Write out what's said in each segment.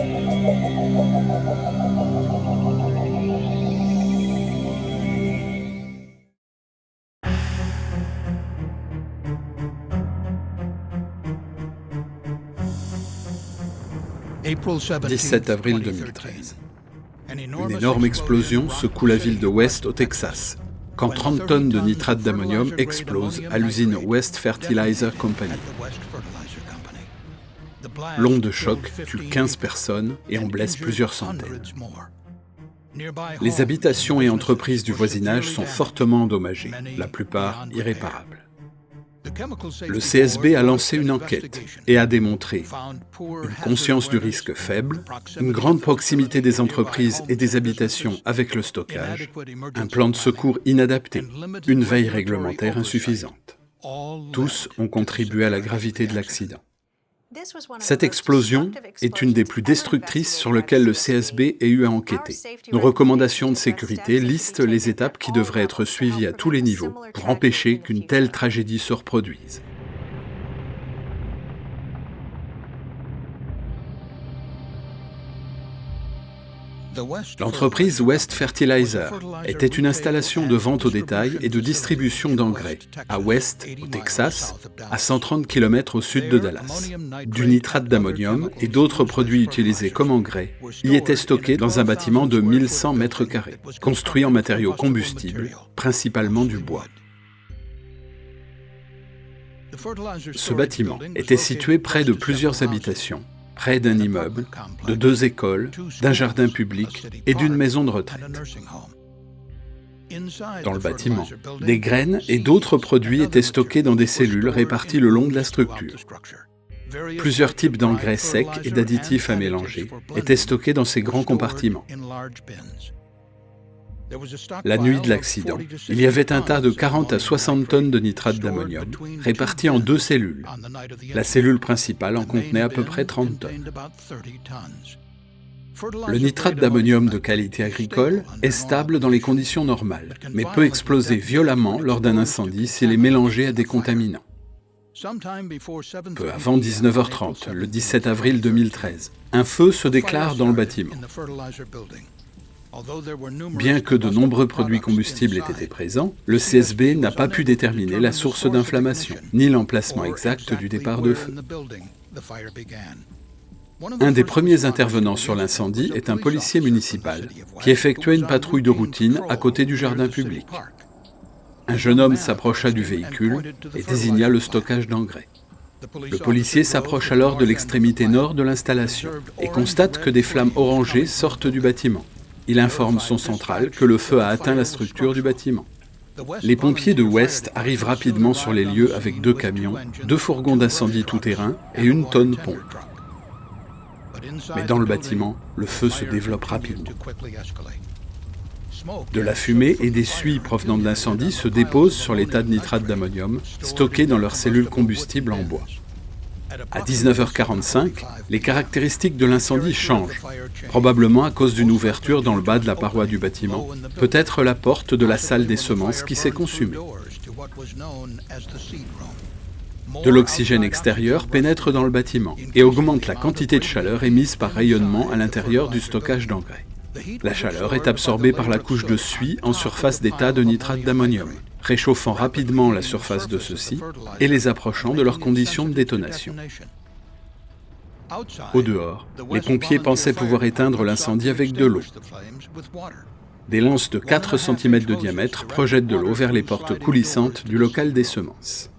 « 17 avril 2013. Une énorme explosion secoue la ville de West au Texas, quand 30 tonnes de nitrate d'ammonium explosent à l'usine West Fertilizer Company. L'onde de choc tue 15 personnes et en blesse plusieurs centaines. Les habitations et entreprises du voisinage sont fortement endommagées, la plupart irréparables. Le CSB a lancé une enquête et a démontré une conscience du risque faible, une grande proximité des entreprises et des habitations avec le stockage, un plan de secours inadapté, une veille réglementaire insuffisante. Tous ont contribué à la gravité de l'accident. Cette explosion est une des plus destructrices sur lesquelles le CSB ait eu à enquêter. Nos recommandations de sécurité listent les étapes qui devraient être suivies à tous les niveaux pour empêcher qu'une telle tragédie se reproduise. L'entreprise West Fertilizer était une installation de vente au détail et de distribution d'engrais à West, au Texas, à 130 km au sud de Dallas. Du nitrate d'ammonium et d'autres produits utilisés comme engrais y étaient stockés dans un bâtiment de 1100 mètres carrés, construit en matériaux combustibles, principalement du bois. Ce bâtiment était situé près de plusieurs habitations, près d'un immeuble, de 2 écoles, d'un jardin public et d'une maison de retraite. Dans le bâtiment, des graines et d'autres produits étaient stockés dans des cellules réparties le long de la structure. Plusieurs types d'engrais secs et d'additifs à mélanger étaient stockés dans ces grands compartiments. La nuit de l'accident, il y avait un tas de 40 à 60 tonnes de nitrate d'ammonium réparties en 2 cellules. La cellule principale en contenait à peu près 30 tonnes. Le nitrate d'ammonium de qualité agricole est stable dans les conditions normales, mais peut exploser violemment lors d'un incendie s'il est mélangé à des contaminants. Peu avant 19h30, le 17 avril 2013, un feu se déclare dans le bâtiment. Bien que de nombreux produits combustibles aient été présents, le CSB n'a pas pu déterminer la source d'inflammation, ni l'emplacement exact du départ de feu. Un des premiers intervenants sur l'incendie est un policier municipal qui effectuait une patrouille de routine à côté du jardin public. Un jeune homme s'approcha du véhicule et désigna le stockage d'engrais. Le policier s'approche alors de l'extrémité nord de l'installation et constate que des flammes orangées sortent du bâtiment. Il informe son central que le feu a atteint la structure du bâtiment. Les pompiers de West arrivent rapidement sur les lieux avec 2 camions, 2 fourgons d'incendie tout-terrain et une tonne pompe. Mais dans le bâtiment, le feu se développe rapidement. De la fumée et des suies provenant de l'incendie se déposent sur les tas de nitrate d'ammonium stockés dans leurs cellules combustibles en bois. À 19h45, les caractéristiques de l'incendie changent, probablement à cause d'une ouverture dans le bas de la paroi du bâtiment, peut-être la porte de la salle des semences qui s'est consumée. De l'oxygène extérieur pénètre dans le bâtiment et augmente la quantité de chaleur émise par rayonnement à l'intérieur du stockage d'engrais. La chaleur est absorbée par la couche de suie en surface des tas de nitrate d'ammonium, réchauffant rapidement la surface de ceux-ci et les approchant de leurs conditions de détonation. Au dehors, les pompiers pensaient pouvoir éteindre l'incendie avec de l'eau. Des lances de 4 cm de diamètre projettent de l'eau vers les portes coulissantes du local des semences.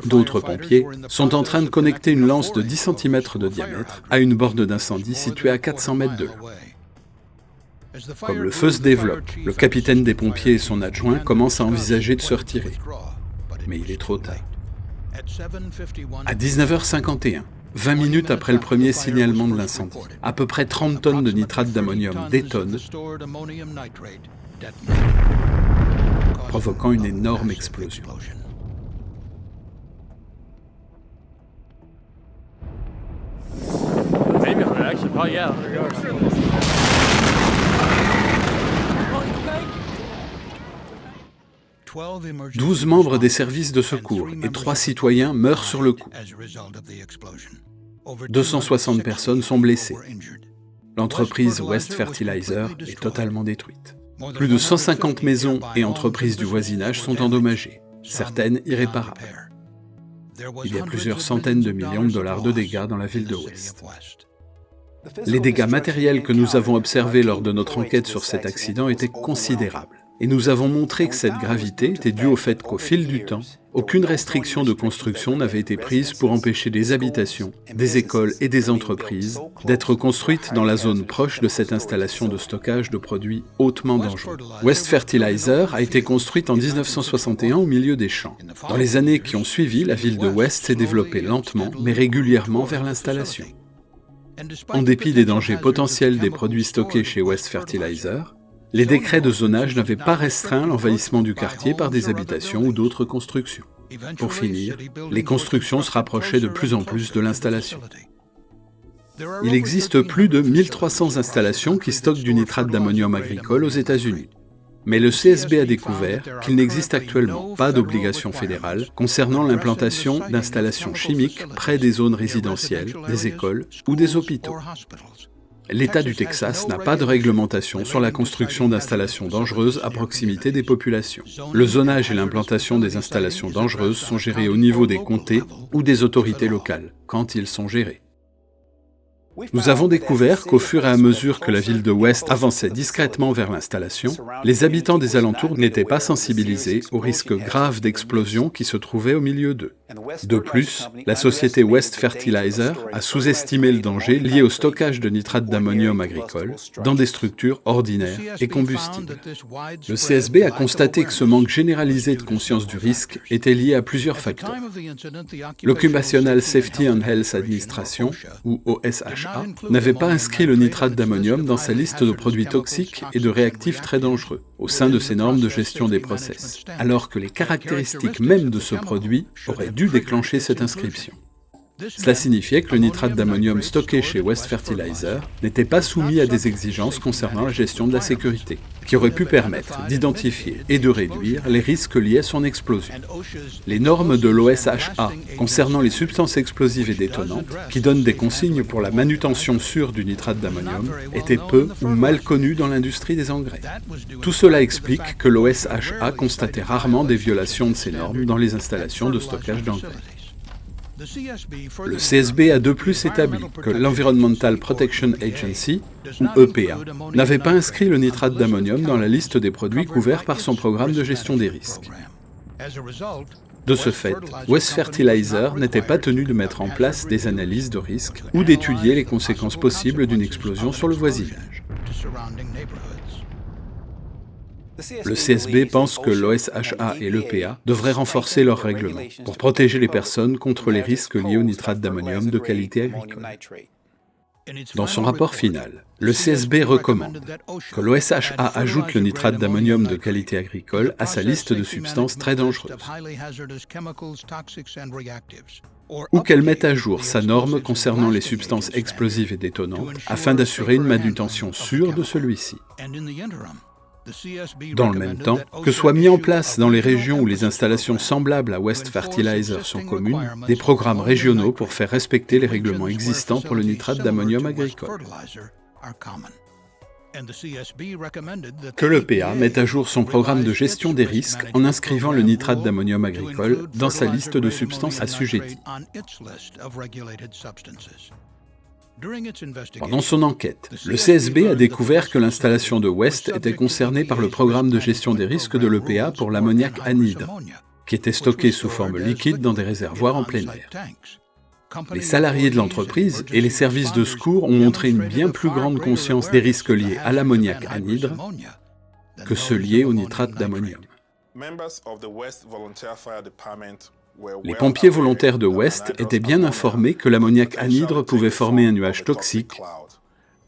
D'autres pompiers sont en train de connecter une lance de 10 cm de diamètre à une borne d'incendie située à 400 mètres de là. Comme le feu se développe, le capitaine des pompiers et son adjoint commencent à envisager de se retirer. Mais il est trop tard. À 19h51, 20 minutes après le premier signalement de l'incendie, à peu près 30 tonnes de nitrate d'ammonium détonnent, provoquant une énorme explosion. « 12 membres des services de secours et 3 citoyens meurent sur le coup. 260 personnes sont blessées. L'entreprise West Fertilizer est totalement détruite. Plus de 150 maisons et entreprises du voisinage sont endommagées, certaines irréparables. Il y a plusieurs centaines de millions de dollars de dégâts dans la ville de West. Les dégâts matériels que nous avons observés lors de notre enquête sur cet accident étaient considérables. Et nous avons montré que cette gravité était due au fait qu'au fil du temps, aucune restriction de construction n'avait été prise pour empêcher des habitations, des écoles et des entreprises d'être construites dans la zone proche de cette installation de stockage de produits hautement dangereux. West Fertilizer a été construite en 1961 au milieu des champs. Dans les années qui ont suivi, la ville de West s'est développée lentement mais régulièrement vers l'installation. En dépit des dangers potentiels des produits stockés chez West Fertilizer, les décrets de zonage n'avaient pas restreint l'envahissement du quartier par des habitations ou d'autres constructions. Pour finir, les constructions se rapprochaient de plus en plus de l'installation. Il existe plus de 1300 installations qui stockent du nitrate d'ammonium agricole aux États-Unis. Mais le CSB a découvert qu'il n'existe actuellement pas d'obligation fédérale concernant l'implantation d'installations chimiques près des zones résidentielles, des écoles ou des hôpitaux. L'État du Texas n'a pas de réglementation sur la construction d'installations dangereuses à proximité des populations. Le zonage et l'implantation des installations dangereuses sont gérés au niveau des comtés ou des autorités locales, quand ils sont gérés. Nous avons découvert qu'au fur et à mesure que la ville de West avançait discrètement vers l'installation, les habitants des alentours n'étaient pas sensibilisés aux risques graves d'explosion qui se trouvaient au milieu d'eux. De plus, la société West Fertilizer a sous-estimé le danger lié au stockage de nitrate d'ammonium agricole dans des structures ordinaires et combustibles. Le CSB a constaté que ce manque généralisé de conscience du risque était lié à plusieurs facteurs. L'Occupational Safety and Health Administration, ou OSHA, n'avait pas inscrit le nitrate d'ammonium dans sa liste de produits toxiques et de réactifs très dangereux, au sein de ses normes de gestion des process, alors que les caractéristiques mêmes de ce produit auraient dû déclencher cette inscription. Cela signifiait que le nitrate d'ammonium stocké chez West Fertilizer n'était pas soumis à des exigences concernant la gestion de la sécurité, qui auraient pu permettre d'identifier et de réduire les risques liés à son explosion. Les normes de l'OSHA concernant les substances explosives et détonantes, qui donnent des consignes pour la manutention sûre du nitrate d'ammonium, étaient peu ou mal connues dans l'industrie des engrais. Tout cela explique que l'OSHA constatait rarement des violations de ces normes dans les installations de stockage d'engrais. Le CSB a de plus établi que l'Environmental Protection Agency, ou EPA, n'avait pas inscrit le nitrate d'ammonium dans la liste des produits couverts par son programme de gestion des risques. De ce fait, West Fertilizer n'était pas tenu de mettre en place des analyses de risque ou d'étudier les conséquences possibles d'une explosion sur le voisinage. Le CSB pense que l'OSHA et l'EPA devraient renforcer leurs règlements pour protéger les personnes contre les risques liés au nitrate d'ammonium de qualité agricole. Dans son rapport final, le CSB recommande que l'OSHA ajoute le nitrate d'ammonium de qualité agricole à sa liste de substances très dangereuses, ou qu'elle mette à jour sa norme concernant les substances explosives et détonantes afin d'assurer une manutention sûre de celui-ci. Dans le même temps, que soient mis en place dans les régions où les installations semblables à West Fertilizer sont communes, des programmes régionaux pour faire respecter les règlements existants pour le nitrate d'ammonium agricole. Que l'EPA mette à jour son programme de gestion des risques en inscrivant le nitrate d'ammonium agricole dans sa liste de substances assujetties. Pendant son enquête, le CSB a découvert que l'installation de West était concernée par le programme de gestion des risques de l'EPA pour l'ammoniac anhydre, qui était stocké sous forme liquide dans des réservoirs en plein air. Les salariés de l'entreprise et les services de secours ont montré une bien plus grande conscience des risques liés à l'ammoniac anhydre que ceux liés au nitrate d'ammonium. Les pompiers volontaires de West étaient bien informés que l'ammoniac anhydre pouvait former un nuage toxique,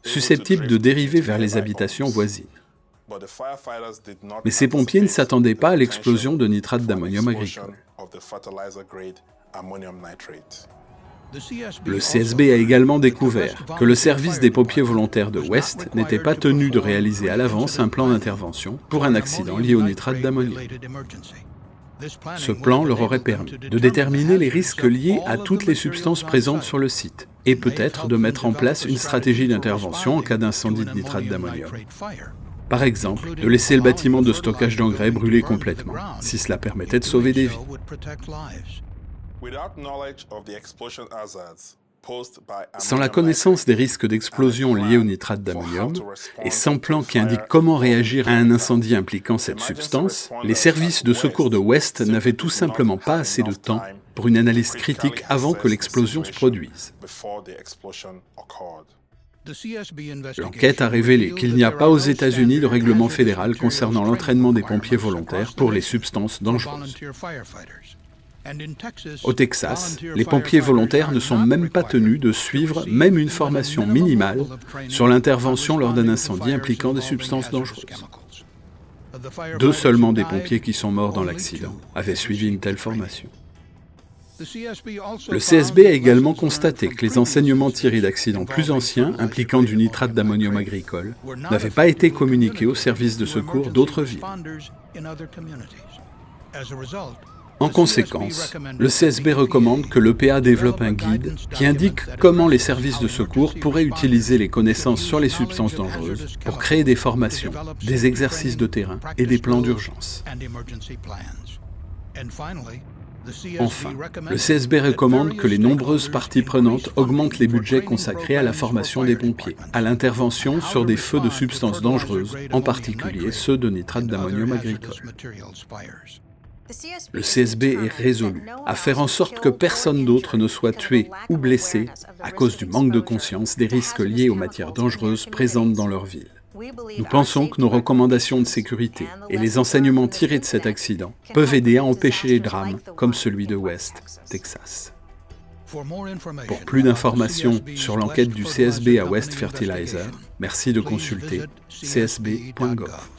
susceptible de dériver vers les habitations voisines. Mais ces pompiers ne s'attendaient pas à l'explosion de nitrate d'ammonium agricole. Le CSB a également découvert que le service des pompiers volontaires de West n'était pas tenu de réaliser à l'avance un plan d'intervention pour un accident lié au nitrate d'ammonium. Ce plan leur aurait permis de déterminer les risques liés à toutes les substances présentes sur le site et peut-être de mettre en place une stratégie d'intervention en cas d'incendie de nitrate d'ammonium. Par exemple, de laisser le bâtiment de stockage d'engrais brûler complètement, si cela permettait de sauver des vies. Sans la connaissance des risques d'explosion liés au nitrate d'ammonium, et sans plan qui indique comment réagir à un incendie impliquant cette substance, les services de secours de West n'avaient tout simplement pas assez de temps pour une analyse critique avant que l'explosion se produise. L'enquête a révélé qu'il n'y a pas aux États-Unis de règlement fédéral concernant l'entraînement des pompiers volontaires pour les substances dangereuses. Au Texas, les pompiers volontaires ne sont même pas tenus de suivre même une formation minimale sur l'intervention lors d'un incendie impliquant des substances dangereuses. 2 seulement des pompiers qui sont morts dans l'accident avaient suivi une telle formation. Le CSB a également constaté que les enseignements tirés d'accidents plus anciens impliquant du nitrate d'ammonium agricole n'avaient pas été communiqués aux services de secours d'autres villes. En conséquence, le CSB recommande que l'EPA développe un guide qui indique comment les services de secours pourraient utiliser les connaissances sur les substances dangereuses pour créer des formations, des exercices de terrain et des plans d'urgence. Enfin, le CSB recommande que les nombreuses parties prenantes augmentent les budgets consacrés à la formation des pompiers, à l'intervention sur des feux de substances dangereuses, en particulier ceux de nitrate d'ammonium agricole. Le CSB est résolu à faire en sorte que personne d'autre ne soit tué ou blessé à cause du manque de conscience des risques liés aux matières dangereuses présentes dans leur ville. Nous pensons que nos recommandations de sécurité et les enseignements tirés de cet accident peuvent aider à empêcher les drames comme celui de West, Texas. Pour plus d'informations sur l'enquête du CSB à West Fertilizer, merci de consulter csb.gov.